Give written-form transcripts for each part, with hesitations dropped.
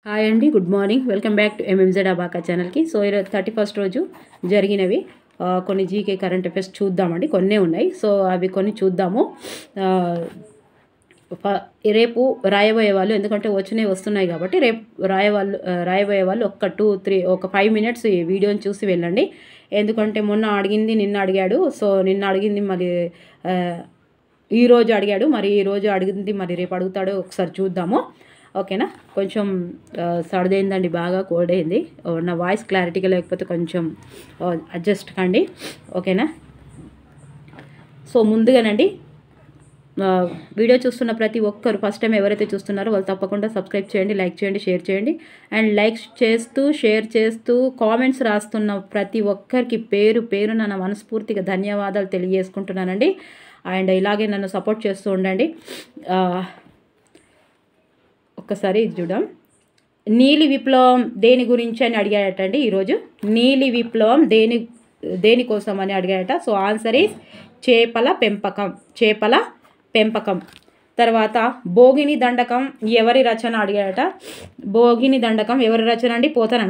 Hi అండి, good morning. Welcome back to ఎంఎంజెడ్ abaca ఛానల్కి. So ఈరోజు 31st రోజు జరిగినవి కొన్ని జీకే కరెంట్ అఫైర్స్ చూద్దామండి. కొన్నే ఉన్నాయి, సో అవి కొన్ని చూద్దాము. రేపు రాయబోయే వాళ్ళు, ఎందుకంటే వస్తున్నాయి కాబట్టి రేపు రాయబోయే వాళ్ళు ఒక 5 minutes ఈ వీడియోని చూసి వెళ్ళండి. ఎందుకంటే మొన్న అడిగింది నిన్న అడిగాడు, సో నిన్న అడిగింది మరి ఈరోజు అడిగాడు, మరి ఈరోజు అడిగింది మరి రేపు అడుగుతాడో ఒకసారి చూద్దాము. ఓకేనా. కొంచెం సర్దైందండి, బాగా కోల్డ్ అయింది. నా వాయిస్ క్లారిటీగా లేకపోతే కొంచెం అడ్జస్ట్ కండి. ఓకేనా. సో ముందుగానండి, వీడియో చూస్తున్న ప్రతి ఒక్కరు ఫస్ట్ టైం ఎవరైతే చూస్తున్నారో వాళ్ళు తప్పకుండా సబ్స్క్రైబ్ చేయండి, లైక్ చేయండి, షేర్ చేయండి. అండ్ లైక్ చేస్తూ షేర్ చేస్తూ కామెంట్స్ రాస్తున్న ప్రతి ఒక్కరికి పేరు పేరున నా మనస్ఫూర్తిగా ధన్యవాదాలు తెలియజేసుకుంటున్నానండి. అండ్ ఇలాగే నన్ను సపోర్ట్ చేస్తూ ఉండండి. ఒక్కసారి ఇది చూద్దాం. నీలి విప్లవం దేని గురించి అని అడిగాడటండి ఈరోజు. నీలి విప్లవం దేనికోసం అని అడిగాడట. సో ఆన్సర్ ఈజ్ చేపల పెంపకం. తర్వాత భోగిని దండకం ఎవరి రచన అడిగాడట. భోగిని దండకం ఎవరి రచన అండి? పోతన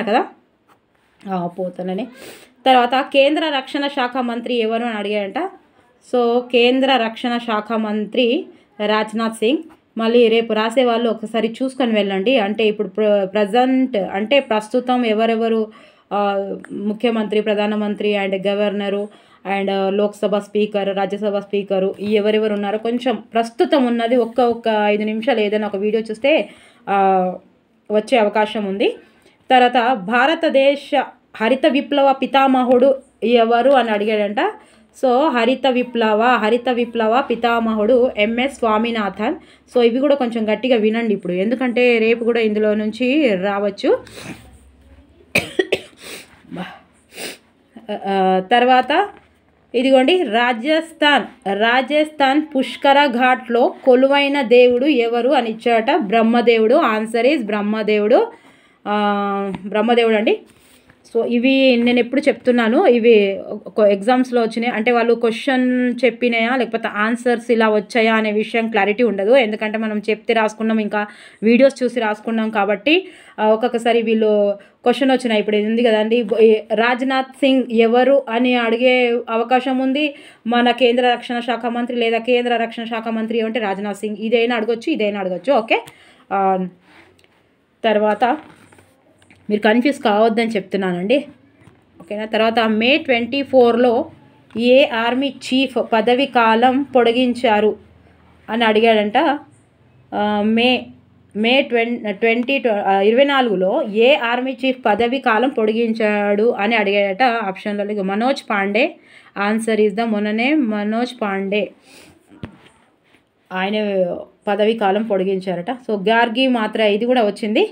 కదా, పోతననే. తర్వాత కేంద్ర రక్షణ శాఖ మంత్రి ఎవరు అని అడిగాడట. సో కేంద్ర రక్షణ శాఖ మంత్రి రాజ్నాథ్ సింగ్. మళ్ళీ రేపు రాసే వాళ్ళు ఒకసారి చూసుకొని వెళ్ళండి. అంటే ఇప్పుడు ప్రస్తుతం ఎవరెవరు ముఖ్యమంత్రి, ప్రధానమంత్రి and governor and Lok Sabha speaker, Rajya Sabha speaker ఎవరెవరు ఉన్నారో కొంచెం ప్రస్తుతం ఉన్నది ఒక్క 5 నిమిషాలు ఏదైనా ఒక వీడియో చూస్తే వచ్చే అవకాశం ఉంది. తర్వాత భారతదేశ హరిత విప్లవ పితామహుడు ఎవరు అని అడిగాడంట. సో హరిత విప్లవ పితామహుడు ఎంఎస్ స్వామినాథన్. సో ఇవి కూడా కొంచెం గట్టిగా వినండి ఇప్పుడు, ఎందుకంటే రేపు కూడా ఇందులో నుంచి రావచ్చు. తర్వాత ఇదిగోండి, రాజస్థాన్ పుష్కర ఘాట్లో కొలువైన దేవుడు ఎవరు అని ఇచ్చాట. బ్రహ్మదేవుడు. ఆన్సర్ ఈజ్ బ్రహ్మదేవుడు అండి. సో ఇవి నేను ఎప్పుడు చెప్తున్నాను, ఇవి ఎగ్జామ్స్లో వచ్చినాయి అంటే వాళ్ళు క్వశ్చన్ చెప్పినాయా లేకపోతే ఆన్సర్స్ ఇలా వచ్చాయా అనే విషయం క్లారిటీ ఉండదు. ఎందుకంటే మనం చెప్తే రాసుకున్నాం, ఇంకా వీడియోస్ చూసి రాసుకున్నాం కాబట్టి ఒక్కొక్కసారి వీళ్ళు క్వశ్చన్ వచ్చినాయి. ఇప్పుడు ఇది ఉంది కదండి, రాజ్నాథ్ సింగ్ ఎవరు అని అడిగే అవకాశం ఉంది. మన కేంద్ర రక్షణ శాఖ మంత్రి లేదా కేంద్ర రక్షణ శాఖ మంత్రి ఏమంటే రాజ్నాథ్ సింగ్. ఇదైనా అడగొచ్చు. ఓకే. తర్వాత మీరు కన్ఫ్యూజ్ కావద్దని చెప్తున్నానండి. ఓకేనా. తర్వాత మే 24లో ఏ ఆర్మీ చీఫ్ పదవి కాలం పొడిగించారు అని అడిగాడంట. మే 2024లో ఏ ఆర్మీ చీఫ్ పదవి కాలం పొడిగించాడు అని అడిగాడట. ఆప్షన్లలో మనోజ్ పాండే. Answer is Manoj Pande. ఆయన పదవి కాలం పొడిగించారట. సో గార్గి మాత్ర ఇది కూడా వచ్చింది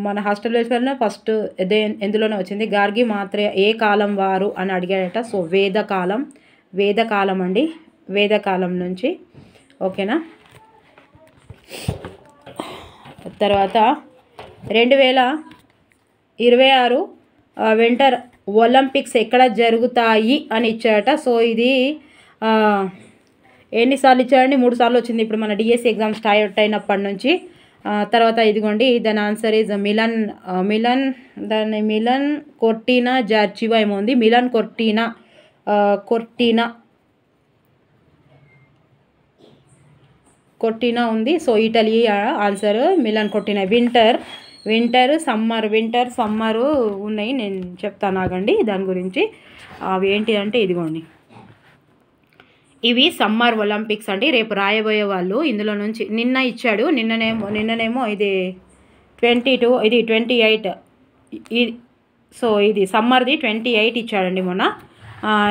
మన హాస్టల్ వెల్ఫేర్లో ఫస్ట్ ఎందులోనే వచ్చింది. గార్గి మాత్ర ఏ కాలం వారు అని అడిగాడట. సో వేదకాలం అండి, వేదకాలం నుంచి. ఓకేనా. తర్వాత 2026 వింటర్ ఒలింపిక్స్ ఎక్కడ జరుగుతాయి అని ఇచ్చాడట. సో ఇది ఎన్నిసార్లు ఇచ్చాడండి? 3 సార్లు వచ్చింది ఇప్పుడు మన డిఎస్సి ఎగ్జామ్ స్టార్ట్ అయినప్పటి నుంచి. తర్వాత ఇదిగోండి, దాని ఆన్సర్ ఈజ్ మిలన్ కొర్టీనా జార్జివా ఏమో ఉంది. మిలన్ కొర్టీనా ఉంది. So Italy answer Milan Cortina. Winter summer ఉన్నాయి, నేను చెప్తాను ఆగండి దాని గురించి. అవి ఏంటి అంటే ఇదిగోండి, ఇవి సమ్మర్ ఒలింపిక్స్ అండి. రేపు రాయబోయే వాళ్ళు ఇందులో నుంచి నిన్న ఇచ్చాడు. నిన్ననేమో ఇది 22, ఇది 28. సో ఇది సమ్మర్ది 28 ఇచ్చాడండి మొన్న.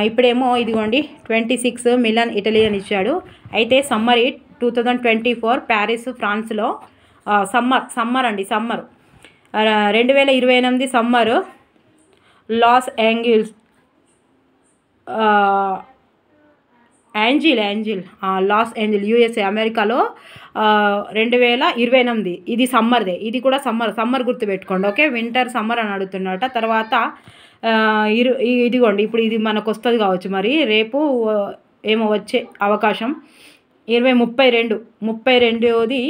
ఇప్పుడేమో ఇదిగోండి 26 మిలన్ ఇటలీ అని ఇచ్చాడు. అయితే సమ్మర్ 2024 ప్యారిస్ ఫ్రాన్స్లో summer 2028 summer Los Angeles USA అమెరికాలో 2028. ఇది సమ్మర్దే, ఇది కూడా సమ్మర్ గుర్తుపెట్టుకోండి. ఓకే. వింటర్ సమ్మర్ అని అడుగుతున్నట. తర్వాత ఇదిగోండి, ఇప్పుడు ఇది మనకు వస్తుంది కావచ్చు, మరి రేపు ఏమో వచ్చే అవకాశం. 32ది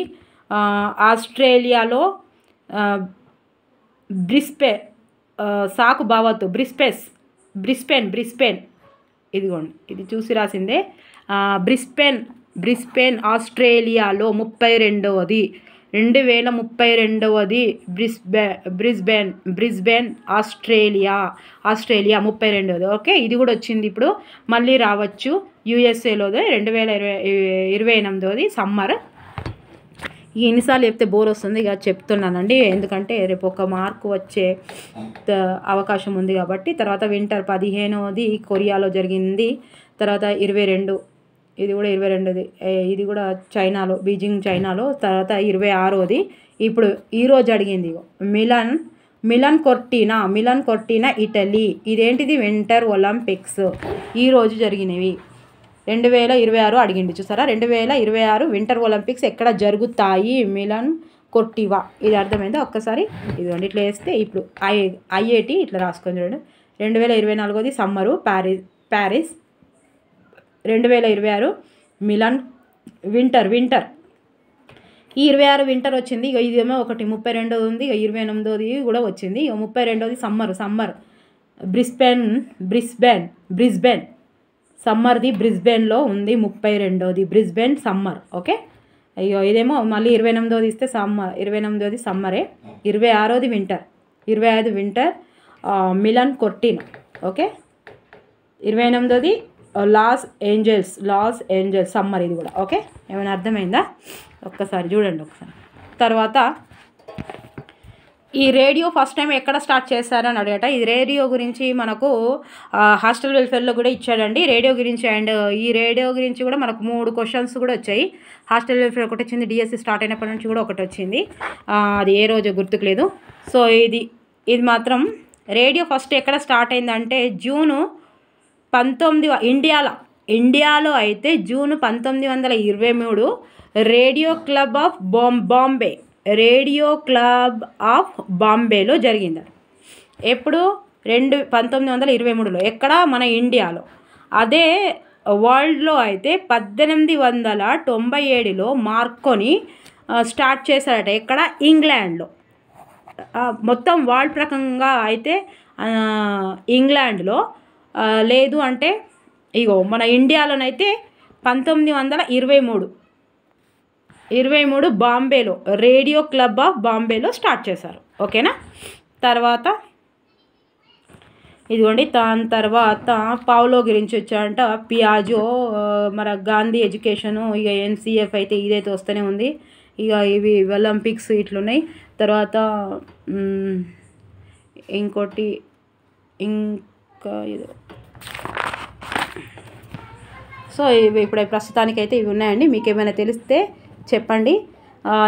ఆస్ట్రేలియాలో సాకు బావతు బ్రిస్బెన్ ఇదిగోండి, ఇది చూసి రాసిందే. బ్రిస్బెన్ ఆస్ట్రేలియాలో 32వ 2032 బ్రిస్బెన్ ఆస్ట్రేలియా 32. ఓకే, ఇది కూడా వచ్చింది. ఇప్పుడు మళ్ళీ రావచ్చు యూఎస్ఏలోదే 2028 సమ్మర్. ఎన్నిసార్లు చెప్తే బోర్ వస్తుంది, ఇక చెప్తున్నానండి. ఎందుకంటే రేపు ఒక మార్కు వచ్చే అవకాశం ఉంది కాబట్టి. తర్వాత వింటర్ 15వ కొరియాలో జరిగింది. తర్వాత 22, ఇది కూడా 22ది, ఇది కూడా చైనాలో, బీజింగ్ చైనాలో. తర్వాత 26ది ఇప్పుడు ఈరోజు అడిగింది మిలాన్ కొర్టీనా ఇటలీ. ఇదేంటిది? వింటర్ ఒలింపిక్స్ ఈరోజు జరిగినవి 2026 అడిగింది చూసారా. 2026 వింటర్ ఒలింపిక్స్ ఎక్కడ జరుగుతాయి? మిలాన్ కొర్టివా. ఇది అర్థమైందా? ఒక్కసారి ఇదిగోండి ఇట్లా వేస్తే ఇప్పుడు ఐఐటి ఇట్లా రాసుకొని చూడండి. 2024ది సమ్మరు ప్యారిస్. 2026 Milan winter. ఈ 26 వింటర్ వచ్చింది. ఇక ఇదేమో ఒకటి 32ది ఉంది, ఇక 28ది కూడా వచ్చింది. ఇక 32ది సమ్మర్ బ్రిస్బెన్ సమ్మర్ది బ్రిస్బెన్లో ఉంది. 32ది బ్రిస్బెన్ సమ్మర్. ఓకే, అయ్యో ఇదేమో మళ్ళీ 28ది ఇస్తే 28ది సమ్మరే. 26ది winter. 25 winter Milan Cortina. Okay, 28ది లాస్ ఏంజల్స్ సమ్మర్. ఇది కూడా ఓకే. ఏమైనా అర్థమైందా? ఒక్కసారి చూడండి ఒకసారి. తర్వాత ఈ రేడియో ఫస్ట్ టైం ఎక్కడ స్టార్ట్ చేశారని అడగట. ఈ రేడియో గురించి మనకు హాస్టల్ వెల్ఫేర్లో కూడా ఇచ్చాడండి రేడియో గురించి. అండ్ ఈ రేడియో గురించి కూడా మనకు 3 క్వశ్చన్స్ కూడా వచ్చాయి. హాస్టల్ వెల్ఫేర్ ఒకటి వచ్చింది, డిఎస్సి స్టార్ట్ అయినప్పటి నుంచి కూడా ఒకటి వచ్చింది. అది ఏ రోజు గుర్తుకులేదు. సో ఇది మాత్రం రేడియో ఫస్ట్ ఎక్కడ స్టార్ట్ అయిందంటే జూను 19 ఇండియాలో అయితే జూన్ 1923 రేడియో క్లబ్ ఆఫ్ బాంబేలో జరిగింది. ఎప్పుడు? 1923లో. ఎక్కడ? మన ఇండియాలో. అదే వరల్డ్లో అయితే 1897లో మార్కోని స్టార్ట్ చేశారట. ఎక్కడ? ఇంగ్లాండ్లో. మొత్తం వరల్డ్ ప్రకంగా అయితే ఇంగ్లాండ్లో, లేదు అంటే ఇగో మన ఇండియాలోనైతే 1923 బాంబేలో రేడియో క్లబ్ ఆఫ్ బాంబేలో స్టార్ట్ చేశారు. ఓకేనా. తర్వాత ఇదిగోండి, దాని తర్వాత పావులో గురించి వచ్చాయంట. పియాజో, మన గాంధీ ఎడ్యుకేషను, ఇక ఎన్సిఎఫ్ అయితే ఇదైతే వస్తూనే ఉంది. ఇక ఇవి ఒలింపిక్స్ ఇట్లున్నాయి. తర్వాత ఇంకోటి ఇంకా ఇది. సో ఇవి ఇప్పుడు ప్రస్తుతానికైతే ఇవి ఉన్నాయండి. మీకు ఏమైనా తెలిస్తే చెప్పండి.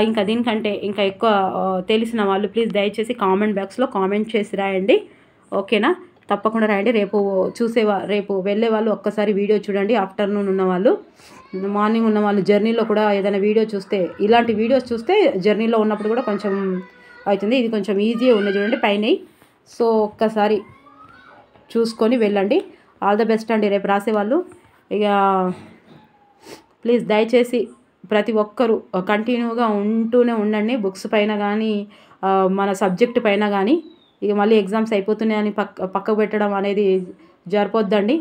ఇంకా దీనికంటే ఇంకా ఎక్కువ తెలిసిన వాళ్ళు ప్లీజ్ దయచేసి కామెంట్ బాక్స్లో కామెంట్ చేసి రాయండి. ఓకేనా, తప్పకుండా రాయండి. రేపు వెళ్ళే వాళ్ళు ఒక్కసారి వీడియో చూడండి. ఆఫ్టర్నూన్ ఉన్నవాళ్ళు, మార్నింగ్ ఉన్న వాళ్ళు జర్నీలో కూడా ఏదైనా వీడియో చూస్తే, ఇలాంటి వీడియోస్ చూస్తే జర్నీలో ఉన్నప్పుడు కూడా కొంచెం అవుతుంది. ఇది కొంచెం ఈజీగా ఉన్నది చూడండి పైన. సో ఒక్కసారి చూసుకొని వెళ్ళండి. ఆల్ ద బెస్ట్ అండి రేపు రాసేవాళ్ళు. ఇక ప్లీజ్ దయచేసి ప్రతి ఒక్కరూ కంటిన్యూగా ఉంటూనే ఉండండి. బుక్స్ పైన కానీ మన సబ్జెక్ట్ పైన కానీ. ఇక మళ్ళీ ఎగ్జామ్స్ అయిపోతున్నాయని పక్కకు పెట్టడం అనేది జరిపోద్దండి.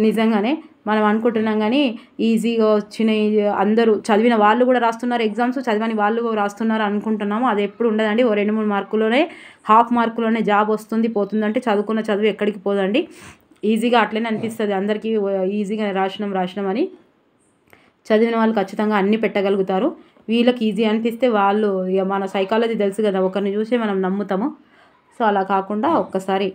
నిజంగానే మనం అనుకుంటున్నాం కానీ ఈజీగా వచ్చినాయి, అందరూ చదివిన వాళ్ళు కూడా రాస్తున్నారు ఎగ్జామ్స్, చదివని వాళ్ళు రాస్తున్నారు అనుకుంటున్నాము. అది ఎప్పుడు ఉండదండి. ఓ 2-3 మార్కులోనే, హాఫ్ మార్కులోనే జాబ్ వస్తుంది పోతుందంటే చదువుకున్న చదువు ఎక్కడికి పోదండి. ఈజీగా అట్లనే అనిపిస్తుంది అందరికీ, ఈజీగా రాసినాం అని. చదివిన వాళ్ళు ఖచ్చితంగా అన్నీ పెట్టగలుగుతారు. వీళ్ళకి ఈజీ అనిపిస్తే వాళ్ళు, ఇక మన సైకాలజీ తెలుసు కదా, ఒకరిని చూసి మనం నమ్ముతాము. సో అలా కాకుండా ఒక్కసారి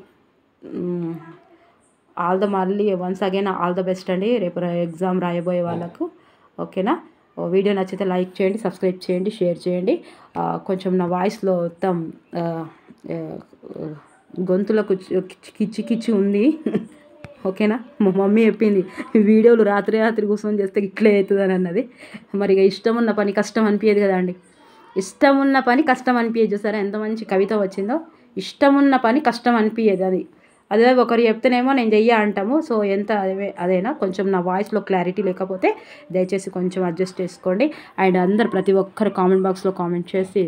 మళ్ళీ once again all the best అండి రేపు ఎగ్జామ్ రాయబోయే వాళ్ళకు. ఓకేనా. వీడియో నచ్చితే లైక్ చేయండి, సబ్స్క్రైబ్ చేయండి, షేర్ చేయండి. కొంచెం నా వాయిస్లో మొత్తం గొంతులకు కిచ్చి ఉంది. ఓకేనా. మా మమ్మీ చెప్పింది వీడియోలు రాత్రి కూర్చొని చేస్తే ఇట్లే అవుతుందని అన్నది. మరి ఇక ఇష్టం ఉన్న పని కష్టం అనిపించదు కదా అండి. ఇష్టం ఉన్న పని కష్టం అనిపించదు. చూసారా ఎంత మంచి కవిత వచ్చిందో. ఇష్టం ఉన్న పని కష్టం అనిపించదు, అదే ఒకరు చెప్తేనేమో నేను చెయ్య అంటాము. సో ఎంత అదేనా కొంచెం నా వాయిస్లో క్లారిటీ లేకపోతే దయచేసి కొంచెం అడ్జస్ట్ చేసుకోండి. అండ్ అందరు ప్రతి ఒక్కరు కామెంట్ బాక్స్లో కామెంట్ చేసి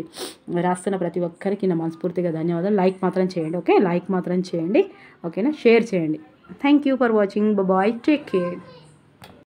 రాస్తున్న ప్రతి ఒక్కరికి నా మనస్ఫూర్తిగా ధన్యవాదాలు. లైక్ మాత్రం చేయండి, ఓకే? లైక్ మాత్రం చేయండి, ఓకేనా? షేర్ చేయండి. Thank you for watching. Bye, take care.